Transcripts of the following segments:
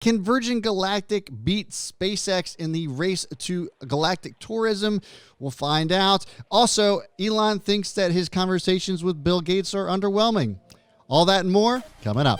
Can Virgin Galactic beat SpaceX in the race to galactic tourism? We'll find out. Also, Elon thinks that his conversations with Bill Gates are underwhelming. All that and more coming up.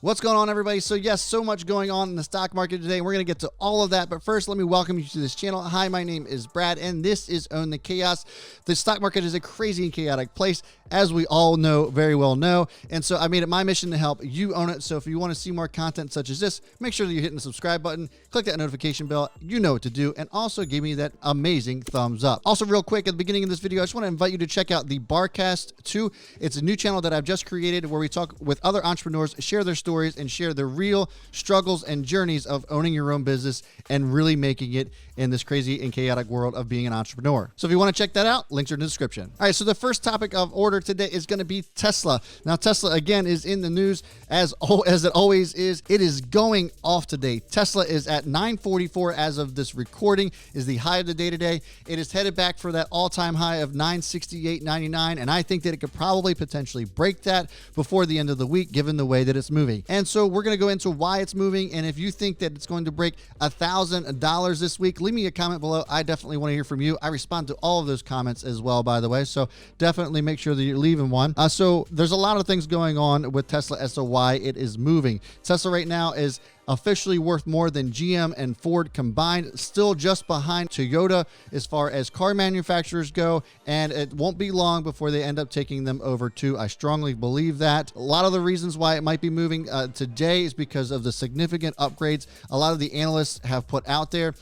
What's going on, everybody? So yes, so much going on in the stock market today. We're going to get to all of that. But first, let me welcome you to this channel. Hi, my name is Brad, and this is Own the Chaos. The stock market is a crazy and chaotic place, as we all know, very well know. And so I made it my mission to help you own it. So if you want to see more content such as this, make sure that you're hitting the subscribe button, click that notification bell. You know what to do. And also give me that amazing thumbs up. Also, real quick, at the beginning of this video, I just want to invite you to check out the Barcast 2. It's a new channel that I've just created where we talk with other entrepreneurs, share their stories, and share the real struggles and journeys of owning your own business and really making it in this crazy and chaotic world of being an entrepreneur. So if you want to check that out, links are in the description. All right, so the first topic of order today is going to be Tesla. Now, Tesla, again, is in the news as it always is. It is going off today. Tesla is at 944 as of this recording, is the high of the day today. It is headed back for that all-time high of 968.99, and I think that it could probably potentially break that before the end of the week, given the way that it's moving. And so we're going to go into why it's moving, and if you think that it's going to break $1,000 this week, leave me a comment below. I definitely want to hear from you. I respond to all of those comments as well, by the way, so definitely make sure that you're leaving one. So there's a lot of things going on with Tesla as to why it is moving. Tesla right now is officially worth more than GM and Ford combined, still just behind Toyota as far as car manufacturers go, and it won't be long before they end up taking them over too. I strongly believe that. A lot of the reasons why it might be moving today is because of the significant upgrades a lot of the analysts have put out there.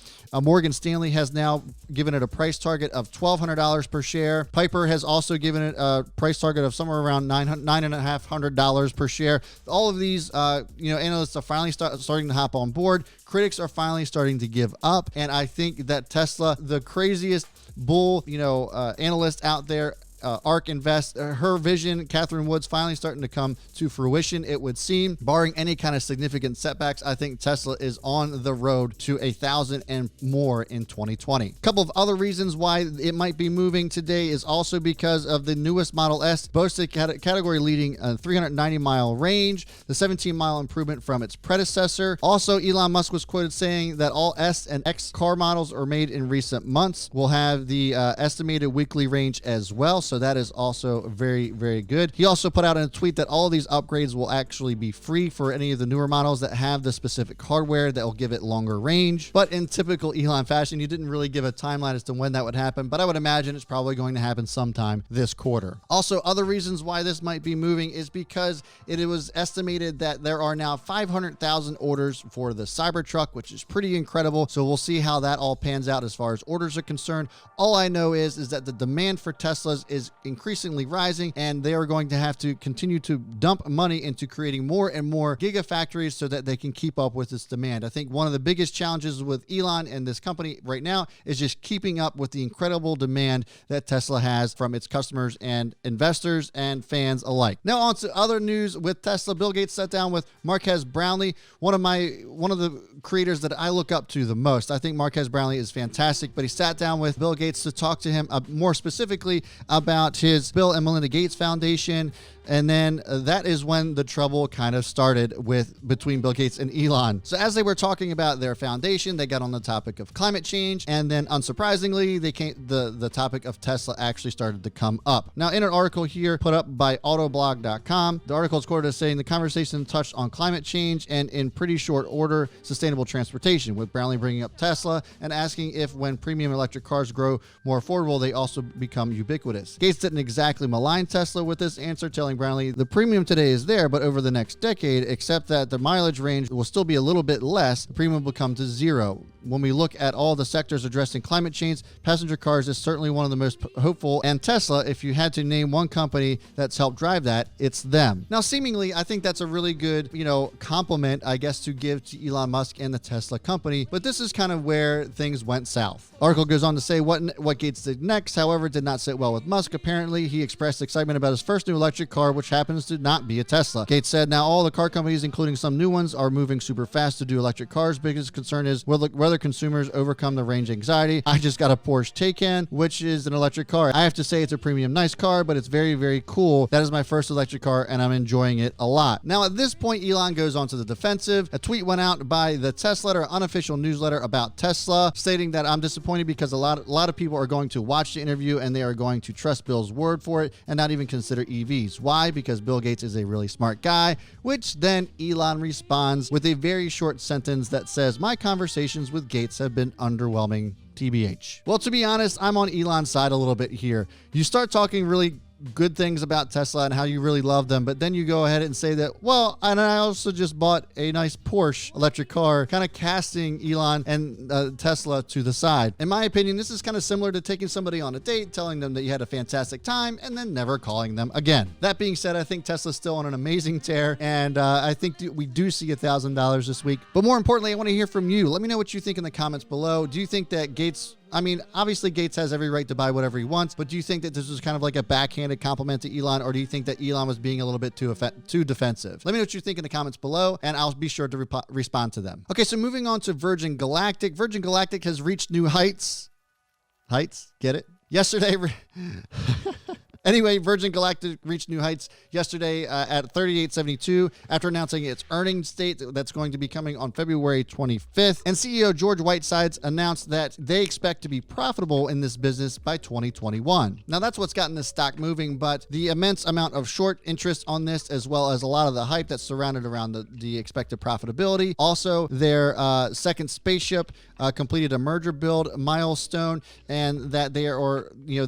Morgan Stanley has now given it a price target of $1,200 per share. Piper has also given it a price target of somewhere around $9,500 per share. All of these, analysts are finally starting to hop on board. Critics are finally starting to give up, and I think that Tesla, the craziest bull, analyst out there, ARK Invest, her vision, Catherine Wood's finally starting to come to fruition, it would seem. Barring any kind of significant setbacks, I think Tesla is on the road to 1,000 and more in 2020. A couple of other reasons why it might be moving today is also because of the newest Model S boasted category leading 390-mile range, the 17-mile improvement from its predecessor. Also, Elon Musk was quoted saying that all S and X car models are made in recent months will have the estimated weekly range as well. So that is also very, very good. He also put out in a tweet that all of these upgrades will actually be free for any of the newer models that have the specific hardware that will give it longer range. But in typical Elon fashion, he didn't really give a timeline as to when that would happen, but I would imagine it's probably going to happen sometime this quarter. Also, other reasons why this might be moving is because it was estimated that there are now 500,000 orders for the Cybertruck, which is pretty incredible. So we'll see how that all pans out as far as orders are concerned. All I know is that the demand for Teslas is increasingly rising, and they are going to have to continue to dump money into creating more and more gigafactories so that they can keep up with this demand. I think one of the biggest challenges with Elon and this company right now is just keeping up with the incredible demand that Tesla has from its customers and investors and fans alike. Now on to other news with Tesla. Bill Gates sat down with Marques Brownlee, one of the creators that I look up to the most. I think Marques Brownlee is fantastic, but he sat down with Bill Gates to talk to him more specifically about his Bill and Melinda Gates Foundation. And then that is when the trouble kind of started between Bill Gates and Elon. So as they were talking about their foundation, they got on the topic of climate change, and then unsurprisingly, the topic of Tesla actually started to come up. Now, in an article here put up by Autoblog.com, the article is quoted as saying the conversation touched on climate change and in pretty short order, sustainable transportation, with Brownlee bringing up Tesla and asking if when premium electric cars grow more affordable, they also become ubiquitous. Gates didn't exactly malign Tesla with this answer, telling Brownlee the premium today is there, but over the next decade, except that the mileage range will still be a little bit less, the premium will come to zero. When we look at all the sectors addressing climate change, passenger cars is certainly one of the most hopeful, and Tesla, if you had to name one company that's helped drive that, it's them. Now, seemingly, I think that's a really good, compliment, I guess, to give to Elon Musk and the Tesla company, but this is kind of where things went south. Article goes on to say what Gates did next, however, did not sit well with Musk. Apparently, he expressed excitement about his first new electric car car, which happens to not be a Tesla. Gates said, now all the car companies, including some new ones, are moving super fast to do electric cars. Biggest concern is whether consumers overcome the range anxiety. I just got a Porsche Taycan, which is an electric car. I have to say it's a premium nice car, but it's very, very cool. That is my first electric car, and I'm enjoying it a lot. Now, at this point, Elon goes on to the defensive. A tweet went out by the Tesla, unofficial newsletter about Tesla, stating that I'm disappointed because a lot of people are going to watch the interview and they are going to trust Bill's word for it and not even consider EVs. Why? Because Bill Gates is a really smart guy, which then Elon responds with a very short sentence that says, my conversations with Gates have been underwhelming. TBH. Well, to be honest, I'm on Elon's side a little bit here. You start talking really good things about Tesla and how you really love them, but then you go ahead and say that, well, and I also just bought a nice Porsche electric car, kind of casting Elon and Tesla to the side. In my opinion, this is kind of similar to taking somebody on a date, telling them that you had a fantastic time, and then never calling them again. That being said, I think Tesla's still on an amazing tear, and I think we do see $1,000 this week. But more importantly, I want to hear from you. Let me know what you think in the comments below. Do you think that Gates, I mean, obviously Gates has every right to buy whatever he wants, but do you think that this was kind of like a backhanded compliment to Elon, or do you think that Elon was being a little bit too defensive? Let me know what you think in the comments below, and I'll be sure to respond to them. Okay, so moving on to Virgin Galactic. Virgin Galactic has reached new heights. Heights? Get it? Yesterday... Anyway, Virgin Galactic reached new heights yesterday at $38.72 after announcing its earnings date that's going to be coming on February 25th. And CEO George Whitesides announced that they expect to be profitable in this business by 2021. Now, that's what's gotten this stock moving, but the immense amount of short interest on this, as well as a lot of the hype that's surrounded around the expected profitability. Also, their second spaceship completed a merger build milestone, and that they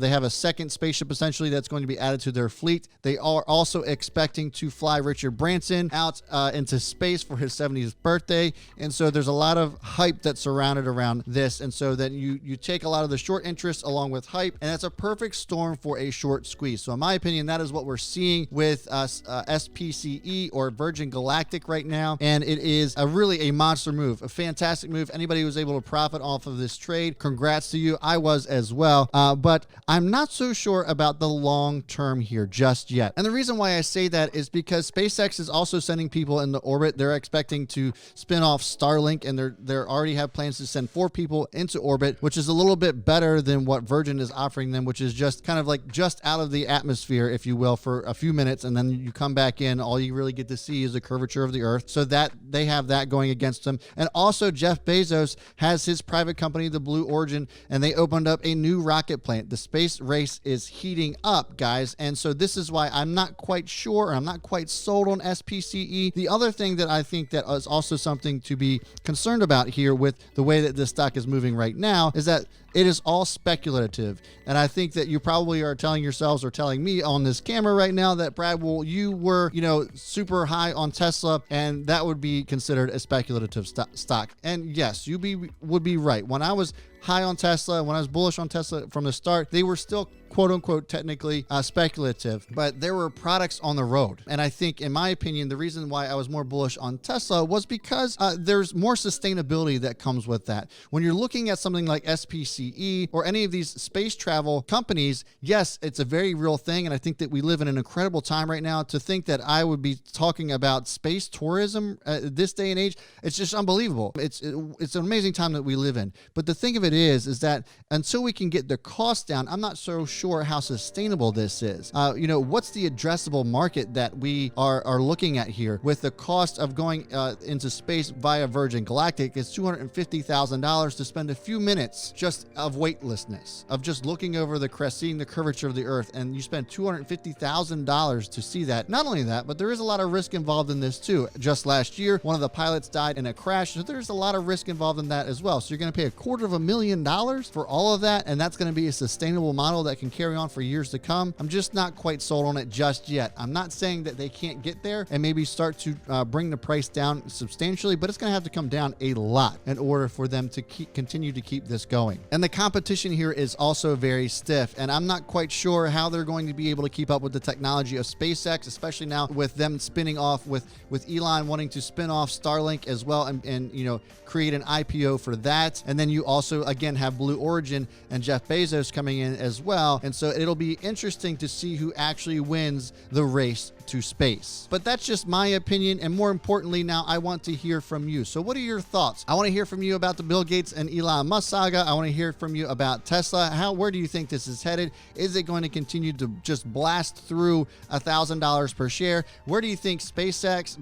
have a second spaceship essentially that's going to be added to their fleet. They are also expecting to fly Richard Branson out into space for his 70th birthday. And so there's a lot of hype that's surrounded around this. And so then you take a lot of the short interest along with hype, and that's a perfect storm for a short squeeze. So in my opinion, that is what we're seeing with SPCE or Virgin Galactic right now. And it is really a monster move, a fantastic move. Anybody who was able to profit off of this trade, congrats to you. I was as well. But I'm not so sure about the long term here just yet. And the reason why I say that is because SpaceX is also sending people into orbit. They're expecting to spin off Starlink, and they already have plans to send 4 people into orbit, which is a little bit better than what Virgin is offering them, which is just kind of like just out of the atmosphere, if you will, for a few minutes, and then you come back in. All you really get to see is the curvature of the Earth. So that they have that going against them. And also Jeff Bezos has his private company, the Blue Origin, and they opened up a new rocket plant. The space race is heating up, guys, and so this is why I'm not quite sure, or I'm not quite sold on SPCE. The other thing that I think that is also something to be concerned about here with the way that this stock is moving right now is that it is all speculative. And I think that you probably are telling yourselves or telling me on this camera right now that, Brad, well, you were, super high on Tesla, and that would be considered a speculative stock. And yes, you would be right. When I was high on Tesla, when I was bullish on Tesla from the start, they were still quote unquote technically speculative, but there were products on the road. And I think, in my opinion, the reason why I was more bullish on Tesla was because there's more sustainability that comes with that. When you're looking at something like SPCE or any of these space travel companies, yes, it's a very real thing. And I think that we live in an incredible time right now. To think that I would be talking about space tourism this day and age, it's just unbelievable. It's an amazing time that we live in. But the thing of it is that until we can get the cost down, I'm not so sure how sustainable this is. What's the addressable market that we are looking at here? With the cost of going into space via Virgin Galactic, it's $250,000 to spend a few minutes just of weightlessness, of just looking over the crest, seeing the curvature of the Earth, and you spend $250,000 to see that. Not only that, but there is a lot of risk involved in this too. Just last year, one of the pilots died in a crash, so there's a lot of risk involved in that as well. So you're going to pay $250,000 for all of that, and that's going to be a sustainable model that can carry on for years to come. I'm just not quite sold on it just yet. I'm not saying that they can't get there and maybe start to bring the price down substantially, but it's going to have to come down a lot in order for them to continue to keep this going. And the competition here is also very stiff, and I'm not quite sure how they're going to be able to keep up with the technology of SpaceX, especially now with them spinning off with Elon wanting to spin off Starlink as well and create an IPO for that. And then you also again have Blue Origin and Jeff Bezos coming in as well. And so it'll be interesting to see who actually wins the race to space. But that's just my opinion, and more importantly, now I want to hear from you. So what are your thoughts? I want to hear from you about the Bill Gates and Elon Musk saga. I want to hear from you about Tesla. Where do you think this is headed? Is it going to continue to just blast through $1,000 per share? Where do you think SpaceX,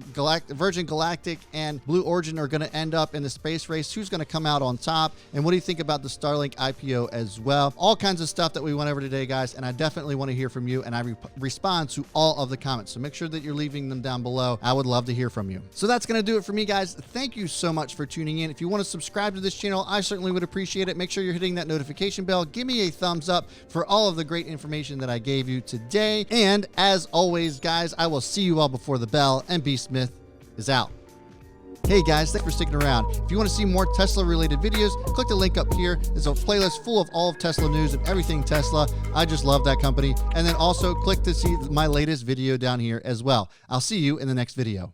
Virgin Galactic, and Blue Origin are going to end up in the space race? Who's going to come out on top? And what do you think about the Starlink IPO as well? All kinds of stuff that we went over today, guys, and I definitely want to hear from you, and I respond to all of the comments. So make sure that you're leaving them down below. I would love to hear from you. So that's going to do it for me, guys. Thank you so much for tuning in. If you want to subscribe to this channel, I certainly would appreciate it. Make sure you're hitting that notification bell. Give me a thumbs up for all of the great information that I gave you today. And as always, guys, I will see you all before the bell, and B Smith is out. Hey guys, thanks for sticking around. If you want to see more Tesla related videos, click the link up here. There's a playlist full of all of Tesla news and everything Tesla. I just love that company. And then also click to see my latest video down here as well. I'll see you in the next video.